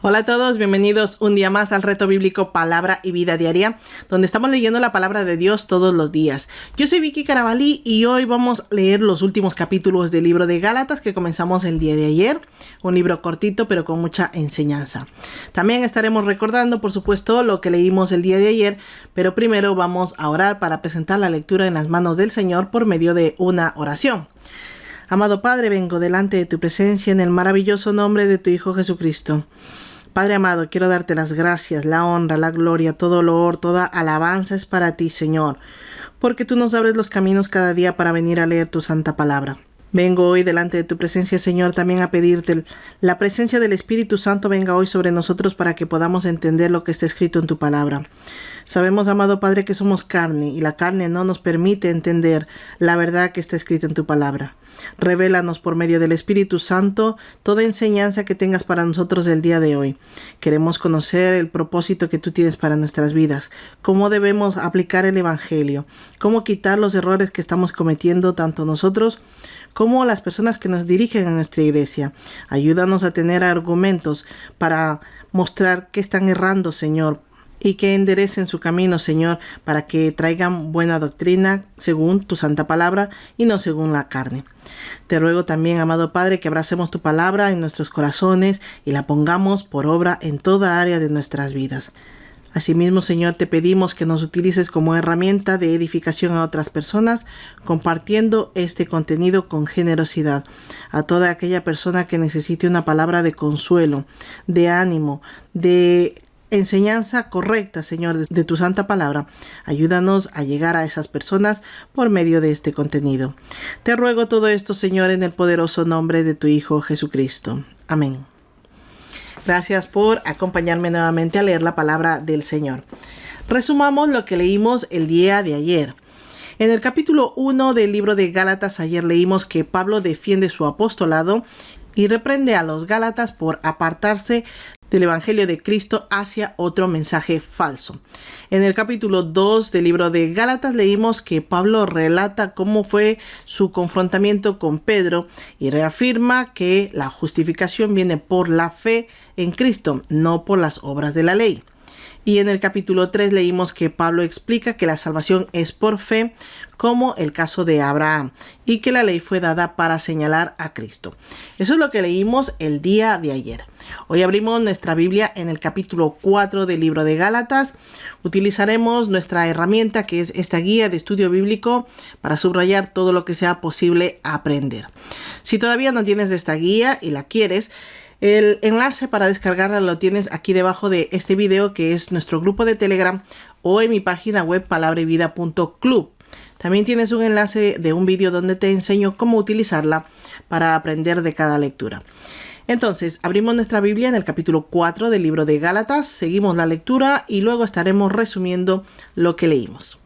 Hola a todos, bienvenidos un día más al reto bíblico Palabra y Vida Diaria, donde estamos leyendo la palabra de Dios todos los días. Yo soy Vicky Carabalí y hoy vamos a leer los últimos capítulos del libro de Gálatas que comenzamos el día de ayer, un libro cortito pero con mucha enseñanza. También estaremos recordando, por supuesto, lo que leímos el día de ayer, pero primero vamos a orar para presentar la lectura en las manos del Señor por medio de una oración. Amado Padre, vengo delante de tu presencia en el maravilloso nombre de tu Hijo Jesucristo. Padre amado, quiero darte las gracias, la honra, la gloria, todo loor, toda alabanza es para ti, Señor, porque tú nos abres los caminos cada día para venir a leer tu santa palabra. Vengo hoy delante de tu presencia, Señor, también a pedirte la presencia del Espíritu Santo venga hoy sobre nosotros para que podamos entender lo que está escrito en tu palabra. Sabemos, amado Padre, que somos carne y la carne no nos permite entender la verdad que está escrita en tu palabra. Revélanos por medio del Espíritu Santo toda enseñanza que tengas para nosotros el día de hoy. Queremos conocer el propósito que tú tienes para nuestras vidas, cómo debemos aplicar el Evangelio, cómo quitar los errores que estamos cometiendo tanto nosotros como las personas que nos dirigen a nuestra iglesia. Ayúdanos a tener argumentos para mostrar que están errando, Señor, y que enderecen su camino, Señor, para que traigan buena doctrina según tu santa palabra y no según la carne. Te ruego también, amado Padre, que abracemos tu palabra en nuestros corazones y la pongamos por obra en toda área de nuestras vidas. Asimismo, Señor, te pedimos que nos utilices como herramienta de edificación a otras personas, compartiendo este contenido con generosidad a toda aquella persona que necesite una palabra de consuelo, de ánimo, de enseñanza correcta, Señor, de tu santa palabra. Ayúdanos a llegar a esas personas por medio de este contenido. Te ruego todo esto, Señor, en el poderoso nombre de tu Hijo Jesucristo. Amén. Gracias por acompañarme nuevamente a leer la palabra del Señor. Resumamos lo que leímos el día de ayer. En el capítulo 1 del libro de Gálatas, ayer leímos que Pablo defiende su apostolado y reprende a los Gálatas por apartarse del Evangelio de Cristo hacia otro mensaje falso. En el capítulo 2 del libro de Gálatas leímos que Pablo relata cómo fue su confrontamiento con Pedro y reafirma que la justificación viene por la fe en Cristo, no por las obras de la ley. Y en el capítulo 3 leímos que Pablo explica que la salvación es por fe, como el caso de Abraham, y que la ley fue dada para señalar a Cristo. Eso es lo que leímos el día de ayer. Hoy abrimos nuestra Biblia en el capítulo 4 del libro de Gálatas. Utilizaremos nuestra herramienta que es esta guía de estudio bíblico para subrayar todo lo que sea posible aprender. Si todavía no tienes esta guía y la quieres, el enlace para descargarla lo tienes aquí debajo de este video, que es nuestro grupo de Telegram, o en mi página web palabraivida.club. También tienes un enlace de un vídeo donde te enseño cómo utilizarla para aprender de cada lectura. Entonces, abrimos nuestra Biblia en el capítulo 4 del libro de Gálatas, seguimos la lectura y luego estaremos resumiendo lo que leímos.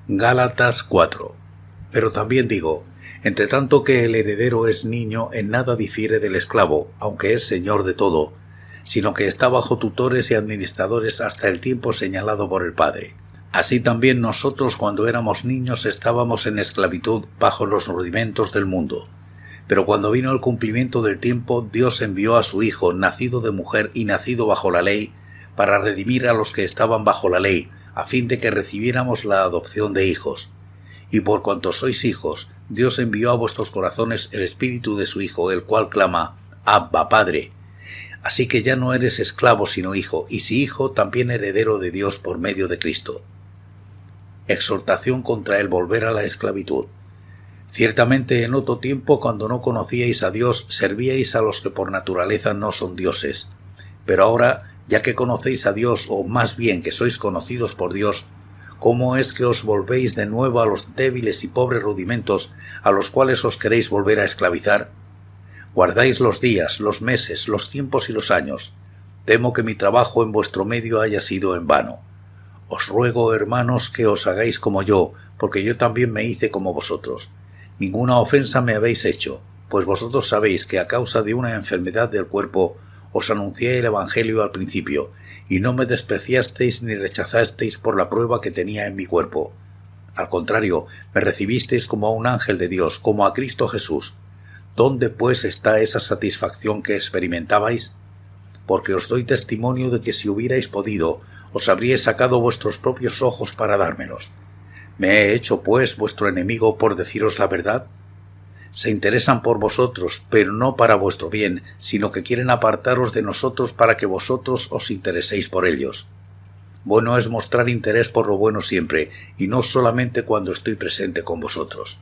Gálatas 4. Pero también digo, entre tanto que el heredero es niño, en nada difiere del esclavo, aunque es señor de todo, sino que está bajo tutores y administradores hasta el tiempo señalado por el Padre. Así también nosotros cuando éramos niños estábamos en esclavitud bajo los rudimentos del mundo. Pero cuando vino el cumplimiento del tiempo, Dios envió a su Hijo, nacido de mujer y nacido bajo la ley, para redimir a los que estaban bajo la ley, a fin de que recibiéramos la adopción de hijos. Y por cuanto sois hijos, Dios envió a vuestros corazones el Espíritu de su Hijo, el cual clama, Abba, Padre. Así que ya no eres esclavo sino hijo, y si hijo, también heredero de Dios por medio de Cristo. Exhortación contra el volver a la esclavitud. Ciertamente en otro tiempo, cuando no conocíais a Dios, servíais a los que por naturaleza no son dioses. Pero ahora, ya que conocéis a Dios, o más bien que sois conocidos por Dios, ¿cómo es que os volvéis de nuevo a los débiles y pobres rudimentos a los cuales os queréis volver a esclavizar? Guardáis los días, los meses, los tiempos y los años. Temo que mi trabajo en vuestro medio haya sido en vano. Os ruego, hermanos, que os hagáis como yo, porque yo también me hice como vosotros. Ninguna ofensa me habéis hecho, pues vosotros sabéis que a causa de una enfermedad del cuerpo os anuncié el Evangelio al principio, y no me despreciasteis ni rechazasteis por la prueba que tenía en mi cuerpo. Al contrario, me recibisteis como a un ángel de Dios, como a Cristo Jesús. ¿Dónde pues está esa satisfacción que experimentabais? Porque os doy testimonio de que si hubierais podido, os habríais sacado vuestros propios ojos para dármelos. ¿Me he hecho, pues, vuestro enemigo por deciros la verdad? Se interesan por vosotros, pero no para vuestro bien, sino que quieren apartaros de nosotros para que vosotros os intereséis por ellos. Bueno es mostrar interés por lo bueno siempre, y no solamente cuando estoy presente con vosotros.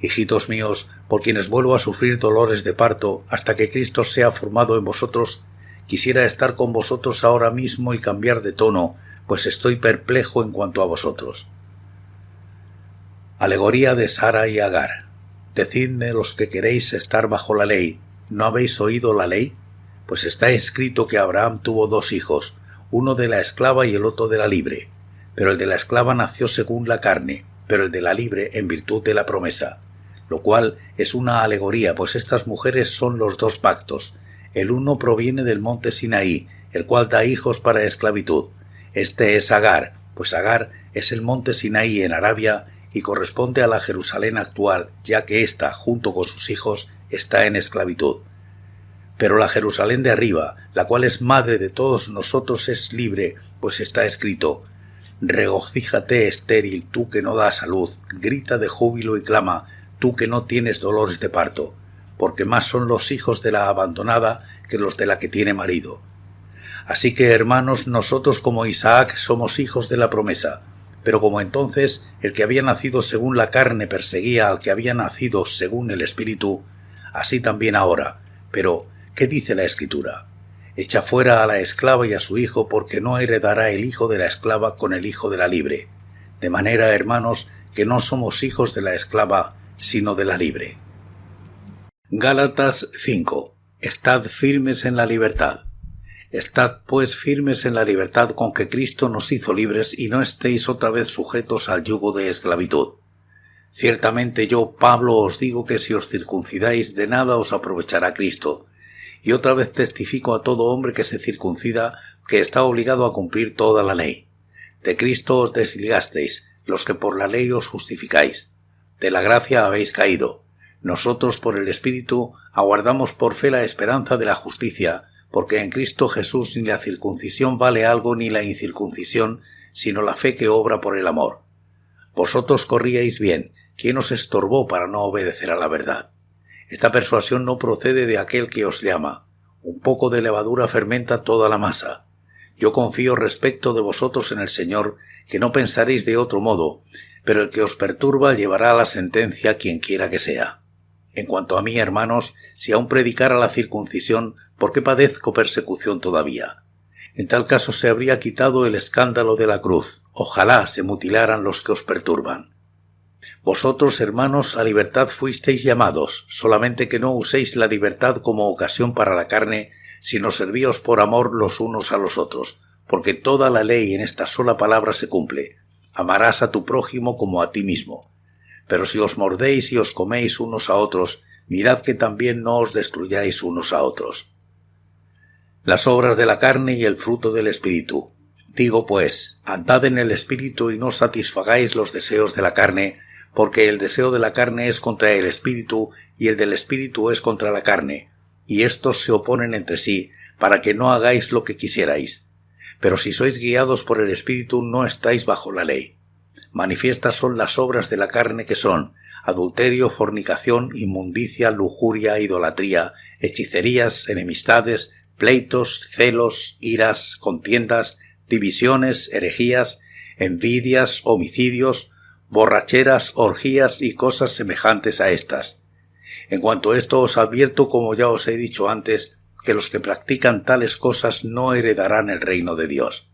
Hijitos míos, por quienes vuelvo a sufrir dolores de parto hasta que Cristo sea formado en vosotros, quisiera estar con vosotros ahora mismo y cambiar de tono, pues estoy perplejo en cuanto a vosotros. Alegoría de Sara y Agar. Decidme los que queréis estar bajo la ley, ¿no habéis oído la ley? Pues está escrito que Abraham tuvo 2 hijos, uno de la esclava y el otro de la libre. Pero el de la esclava nació según la carne, pero el de la libre en virtud de la promesa. Lo cual es una alegoría, pues estas mujeres son los 2 pactos. El uno proviene del monte Sinaí, el cual da hijos para esclavitud. Este es Agar, pues Agar es el monte Sinaí en Arabia, y corresponde a la Jerusalén actual, ya que ésta, junto con sus hijos, está en esclavitud. Pero la Jerusalén de arriba, la cual es madre de todos nosotros, es libre, pues está escrito: regocíjate, estéril, tú que no das a luz, grita de júbilo y clama, tú que no tienes dolores de parto, porque más son los hijos de la abandonada que los de la que tiene marido. Así que, hermanos, nosotros como Isaac somos hijos de la promesa. Pero como entonces el que había nacido según la carne perseguía al que había nacido según el Espíritu, así también ahora. Pero, ¿qué dice la Escritura? Echa fuera a la esclava y a su hijo, porque no heredará el hijo de la esclava con el hijo de la libre. De manera, hermanos, que no somos hijos de la esclava, sino de la libre. Gálatas 5. Estad firmes en la libertad. Estad pues firmes en la libertad con que Cristo nos hizo libres, y no estéis otra vez sujetos al yugo de esclavitud. Ciertamente yo, Pablo, os digo que si os circuncidáis, de nada os aprovechará Cristo. Y otra vez testifico a todo hombre que se circuncida, que está obligado a cumplir toda la ley. De Cristo os desligasteis, los que por la ley os justificáis. De la gracia habéis caído. Nosotros por el Espíritu aguardamos por fe la esperanza de la justicia, porque en Cristo Jesús ni la circuncisión vale algo ni la incircuncisión, sino la fe que obra por el amor. Vosotros corríais bien, ¿quién os estorbó para no obedecer a la verdad? Esta persuasión no procede de aquel que os llama. Un poco de levadura fermenta toda la masa. Yo confío respecto de vosotros en el Señor, que no pensaréis de otro modo, pero el que os perturba llevará a la sentencia quien quiera que sea. En cuanto a mí, hermanos, si aún predicara la circuncisión, ¿por qué padezco persecución todavía? En tal caso se habría quitado el escándalo de la cruz. Ojalá se mutilaran los que os perturban. Vosotros, hermanos, a libertad fuisteis llamados, solamente que no uséis la libertad como ocasión para la carne, sino servíos por amor los unos a los otros, porque toda la ley en esta sola palabra se cumple: amarás a tu prójimo como a ti mismo. Pero si os mordéis y os coméis unos a otros, mirad que también no os destruyáis unos a otros. Las obras de la carne y el fruto del Espíritu. Digo pues, andad en el Espíritu y no satisfagáis los deseos de la carne, porque el deseo de la carne es contra el Espíritu y el del Espíritu es contra la carne, y éstos se oponen entre sí, para que no hagáis lo que quisierais. Pero si sois guiados por el Espíritu, no estáis bajo la ley. Manifiestas son las obras de la carne, que son adulterio, fornicación, inmundicia, lujuria, idolatría, hechicerías, enemistades, pleitos, celos, iras, contiendas, divisiones, herejías, envidias, homicidios, borracheras, orgías y cosas semejantes a estas. En cuanto a esto os advierto, como ya os he dicho antes, que los que practican tales cosas no heredarán el reino de Dios.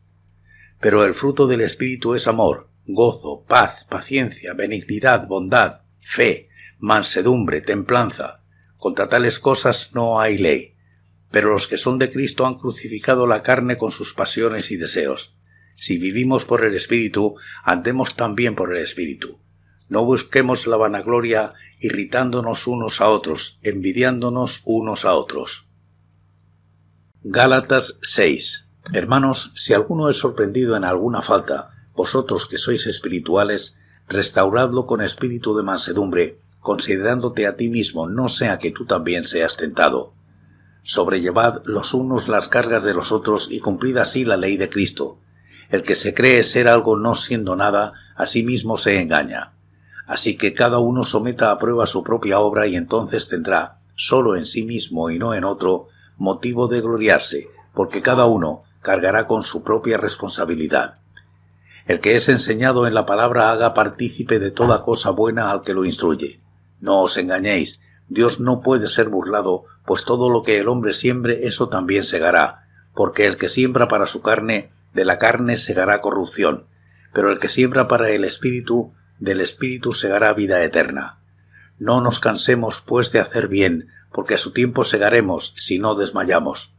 Pero el fruto del Espíritu es amor, gozo, paz, paciencia, benignidad, bondad, fe, mansedumbre, templanza. Contra tales cosas no hay ley. Pero los que son de Cristo han crucificado la carne con sus pasiones y deseos. Si vivimos por el Espíritu, andemos también por el Espíritu. No busquemos la vanagloria, irritándonos unos a otros, envidiándonos unos a otros. Gálatas 6. Hermanos, si alguno es sorprendido en alguna falta, vosotros que sois espirituales, restauradlo con espíritu de mansedumbre, considerándote a ti mismo, no sea que tú también seas tentado. Sobrellevad los unos las cargas de los otros y cumplid así la ley de Cristo. El que se cree ser algo no siendo nada, a sí mismo se engaña. Así que cada uno someta a prueba su propia obra y entonces tendrá, solo en sí mismo y no en otro, motivo de gloriarse, porque cada uno cargará con su propia responsabilidad. El que es enseñado en la palabra haga partícipe de toda cosa buena al que lo instruye. No os engañéis, Dios no puede ser burlado, pues todo lo que el hombre siembre, eso también segará, porque el que siembra para su carne, de la carne segará corrupción, pero el que siembra para el Espíritu, del Espíritu segará vida eterna. No nos cansemos, pues, de hacer bien, porque a su tiempo segaremos, si no desmayamos.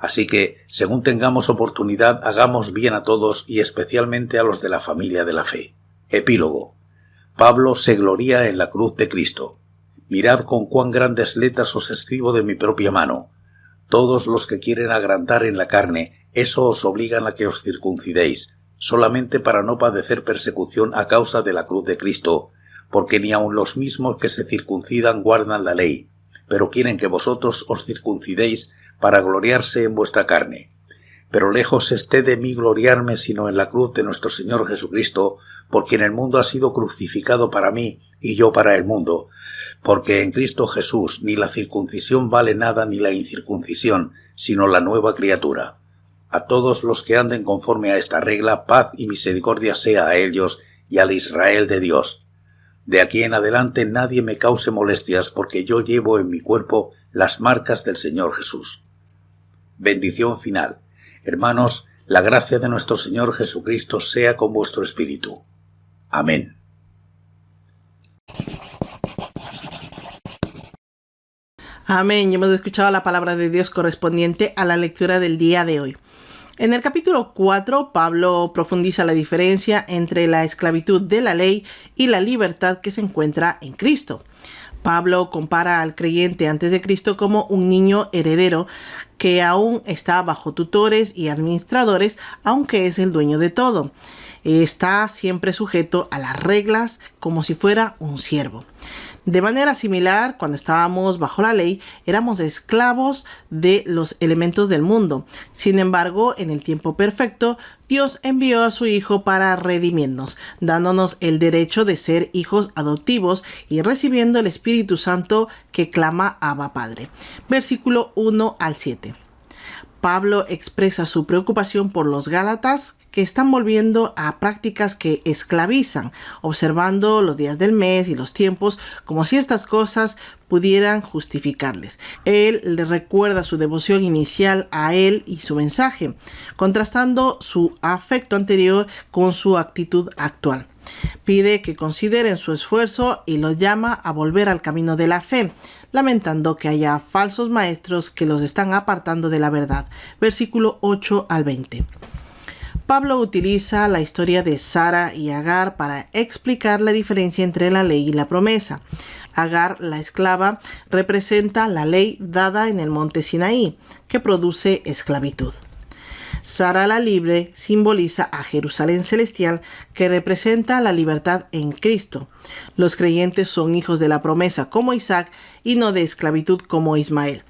Así que, según tengamos oportunidad, hagamos bien a todos y especialmente a los de la familia de la fe. Epílogo. Pablo se gloría en la cruz de Cristo. Mirad con cuán grandes letras os escribo de mi propia mano. Todos los que quieren agrandar en la carne, eso os obligan a que os circuncidéis, solamente para no padecer persecución a causa de la cruz de Cristo, porque ni aun los mismos que se circuncidan guardan la ley, pero quieren que vosotros os circuncidéis para gloriarse en vuestra carne. Pero lejos esté de mí gloriarme sino en la cruz de nuestro Señor Jesucristo, por quien el mundo ha sido crucificado para mí y yo para el mundo, porque en Cristo Jesús ni la circuncisión vale nada ni la incircuncisión, sino la nueva criatura. A todos los que anden conforme a esta regla, paz y misericordia sea a ellos y al Israel de Dios. De aquí en adelante nadie me cause molestias, porque yo llevo en mi cuerpo las marcas del Señor Jesús. Bendición final. Hermanos, la gracia de nuestro Señor Jesucristo sea con vuestro espíritu. Amén. Amén. Y hemos escuchado la palabra de Dios correspondiente a la lectura del día de hoy. En el capítulo 4, Pablo profundiza la diferencia entre la esclavitud de la ley y la libertad que se encuentra en Cristo. Pablo compara al creyente antes de Cristo como un niño heredero que aún está bajo tutores y administradores, aunque es el dueño de todo. Está siempre sujeto a las reglas como si fuera un siervo. De manera similar, cuando estábamos bajo la ley, éramos esclavos de los elementos del mundo. Sin embargo, en el tiempo perfecto, Dios envió a su Hijo para redimirnos, dándonos el derecho de ser hijos adoptivos y recibiendo el Espíritu Santo que clama Abba Padre. Versículo 1 al 7. Pablo expresa su preocupación por los Gálatas que están volviendo a prácticas que esclavizan, observando los días del mes y los tiempos como si estas cosas pudieran justificarles. Él le recuerda su devoción inicial a él y su mensaje, contrastando su afecto anterior con su actitud actual. Pide que consideren su esfuerzo y los llama a volver al camino de la fe, lamentando que haya falsos maestros que los están apartando de la verdad. Versículo 8 al 20. Pablo utiliza la historia de Sara y Agar para explicar la diferencia entre la ley y la promesa. Agar, la esclava, representa la ley dada en el monte Sinaí, que produce esclavitud. Sara, la libre, simboliza a Jerusalén celestial, que representa la libertad en Cristo. Los creyentes son hijos de la promesa como Isaac y no de esclavitud como Ismael.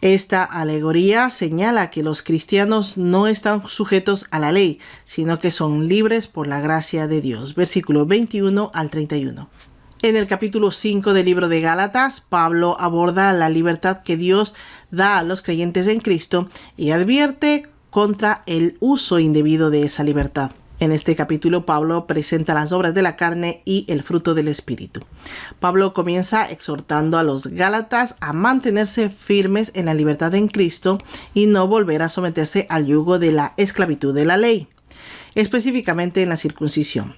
Esta alegoría señala que los cristianos no están sujetos a la ley, sino que son libres por la gracia de Dios. Versículo 21 al 31. En el capítulo 5 del libro de Gálatas, Pablo aborda la libertad que Dios da a los creyentes en Cristo y advierte contra el uso indebido de esa libertad. En este capítulo, Pablo presenta las obras de la carne y el fruto del Espíritu. Pablo comienza exhortando a los Gálatas a mantenerse firmes en la libertad en Cristo y no volver a someterse al yugo de la esclavitud de la ley, específicamente en la circuncisión.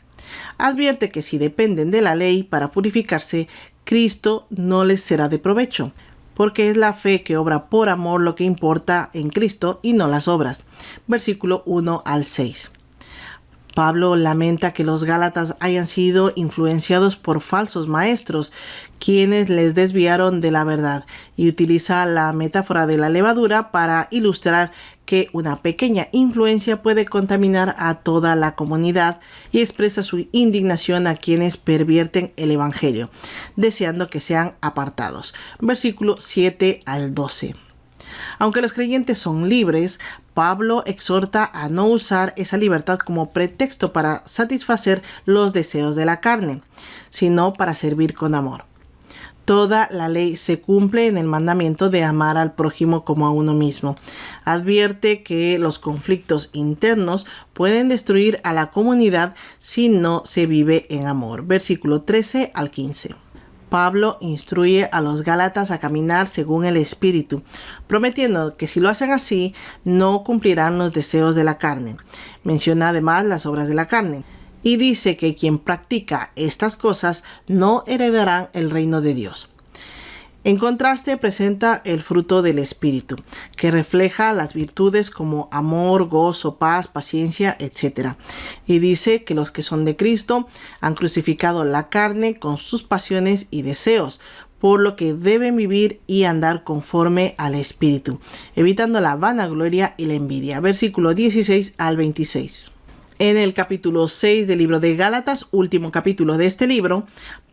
Advierte que si dependen de la ley para purificarse, Cristo no les será de provecho, porque es la fe que obra por amor lo que importa en Cristo y no las obras. Versículo 1 al 6. Pablo lamenta que los Gálatas hayan sido influenciados por falsos maestros, quienes les desviaron de la verdad, y utiliza la metáfora de la levadura para ilustrar que una pequeña influencia puede contaminar a toda la comunidad, y expresa su indignación a quienes pervierten el evangelio, deseando que sean apartados. Versículo 7 al 12. Aunque los creyentes son libres, Pablo exhorta a no usar esa libertad como pretexto para satisfacer los deseos de la carne, sino para servir con amor. Toda la ley se cumple en el mandamiento de amar al prójimo como a uno mismo. Advierte que los conflictos internos pueden destruir a la comunidad si no se vive en amor. Versículo 13 al 15. Pablo instruye a los Gálatas a caminar según el Espíritu, prometiendo que si lo hacen así, no cumplirán los deseos de la carne. Menciona además las obras de la carne, y dice que quien practica estas cosas no heredarán el reino de Dios. En contraste, presenta el fruto del Espíritu, que refleja las virtudes como amor, gozo, paz, paciencia, etc. Y dice que los que son de Cristo han crucificado la carne con sus pasiones y deseos, por lo que deben vivir y andar conforme al Espíritu, evitando la vanagloria y la envidia. Versículo 16 al 26. En el capítulo 6 del libro de Gálatas, último capítulo de este libro,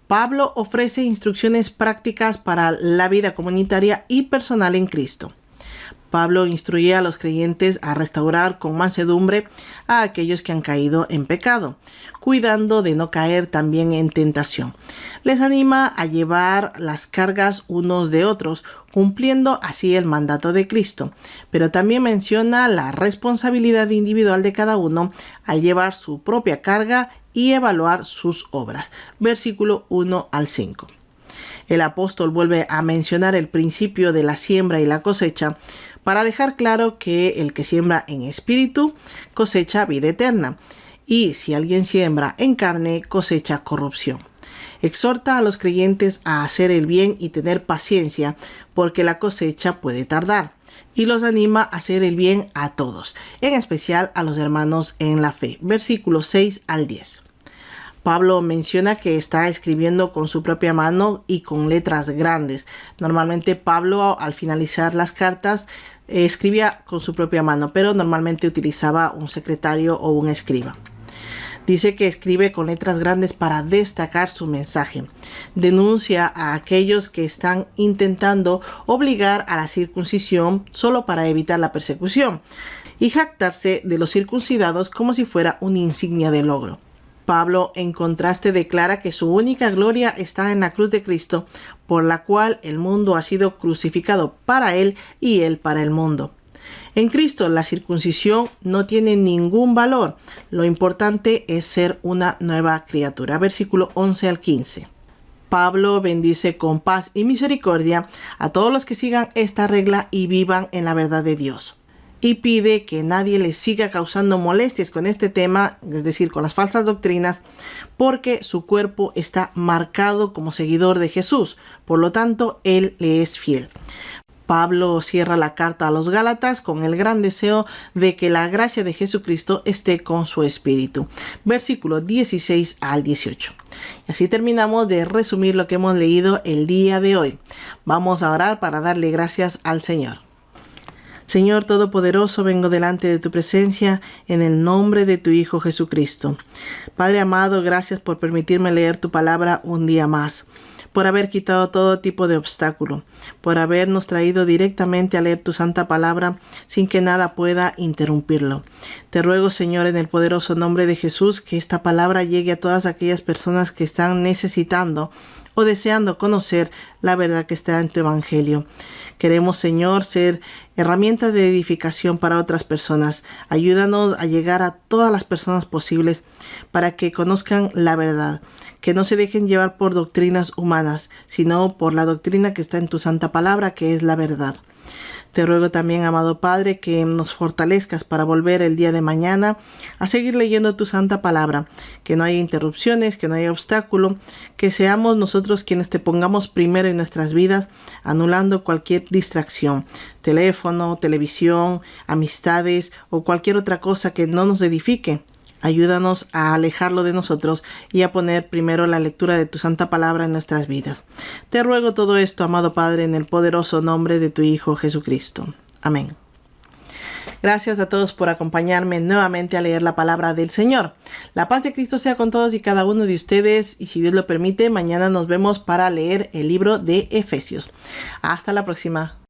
Pablo ofrece instrucciones prácticas para la vida comunitaria y personal en Cristo. Pablo instruye a los creyentes a restaurar con mansedumbre a aquellos que han caído en pecado, cuidando de no caer también en tentación. Les anima a llevar las cargas unos de otros, cumpliendo así el mandato de Cristo, pero también menciona la responsabilidad individual de cada uno al llevar su propia carga y evaluar sus obras. Versículo 1 al 5. El apóstol vuelve a mencionar el principio de la siembra y la cosecha para dejar claro que el que siembra en espíritu cosecha vida eterna, y si alguien siembra en carne cosecha corrupción. Exhorta a los creyentes a hacer el bien y tener paciencia, porque la cosecha puede tardar, y los anima a hacer el bien a todos, en especial a los hermanos en la fe. Versículos 6 al 10. Pablo menciona que está escribiendo con su propia mano y con letras grandes. Normalmente Pablo, al finalizar las cartas, escribía con su propia mano, pero normalmente utilizaba un secretario o un escriba. Dice que escribe con letras grandes para destacar su mensaje. Denuncia a aquellos que están intentando obligar a la circuncisión solo para evitar la persecución, y jactarse de los circuncidados como si fuera una insignia de logro. Pablo, en contraste, declara que su única gloria está en la cruz de Cristo, por la cual el mundo ha sido crucificado para él y él para el mundo. En Cristo la circuncisión no tiene ningún valor. Lo importante es ser una nueva criatura. Versículo 11 al 15. Pablo bendice con paz y misericordia a todos los que sigan esta regla y vivan en la verdad de Dios. Y pide que nadie les siga causando molestias con este tema, es decir, con las falsas doctrinas, porque su cuerpo está marcado como seguidor de Jesús. Por lo tanto, él le es fiel. Pablo cierra la carta a los Gálatas con el gran deseo de que la gracia de Jesucristo esté con su espíritu. Versículos 16 al 18. Y así terminamos de resumir lo que hemos leído el día de hoy. Vamos a orar para darle gracias al Señor. Señor Todopoderoso, vengo delante de tu presencia en el nombre de tu Hijo Jesucristo. Padre amado, gracias por permitirme leer tu palabra un día más, por haber quitado todo tipo de obstáculo, por habernos traído directamente a leer tu santa palabra sin que nada pueda interrumpirlo. Te ruego, Señor, en el poderoso nombre de Jesús, que esta palabra llegue a todas aquellas personas que están necesitando o deseando conocer la verdad que está en tu evangelio. Queremos, Señor, ser herramientas de edificación para otras personas. Ayúdanos a llegar a todas las personas posibles para que conozcan la verdad, que no se dejen llevar por doctrinas humanas, sino por la doctrina que está en tu santa palabra, que es la verdad. Te ruego también, amado Padre, que nos fortalezcas para volver el día de mañana a seguir leyendo tu santa palabra, que no haya interrupciones, que no haya obstáculo, que seamos nosotros quienes te pongamos primero en nuestras vidas, anulando cualquier distracción, teléfono, televisión, amistades o cualquier otra cosa que no nos edifique. Ayúdanos a alejarlo de nosotros y a poner primero la lectura de tu santa palabra en nuestras vidas. Te ruego todo esto, amado Padre, en el poderoso nombre de tu Hijo Jesucristo. Amén. Gracias a todos por acompañarme nuevamente a leer la palabra del Señor. La paz de Cristo sea con todos y cada uno de ustedes, y si Dios lo permite, mañana nos vemos para leer el libro de Efesios. Hasta la próxima.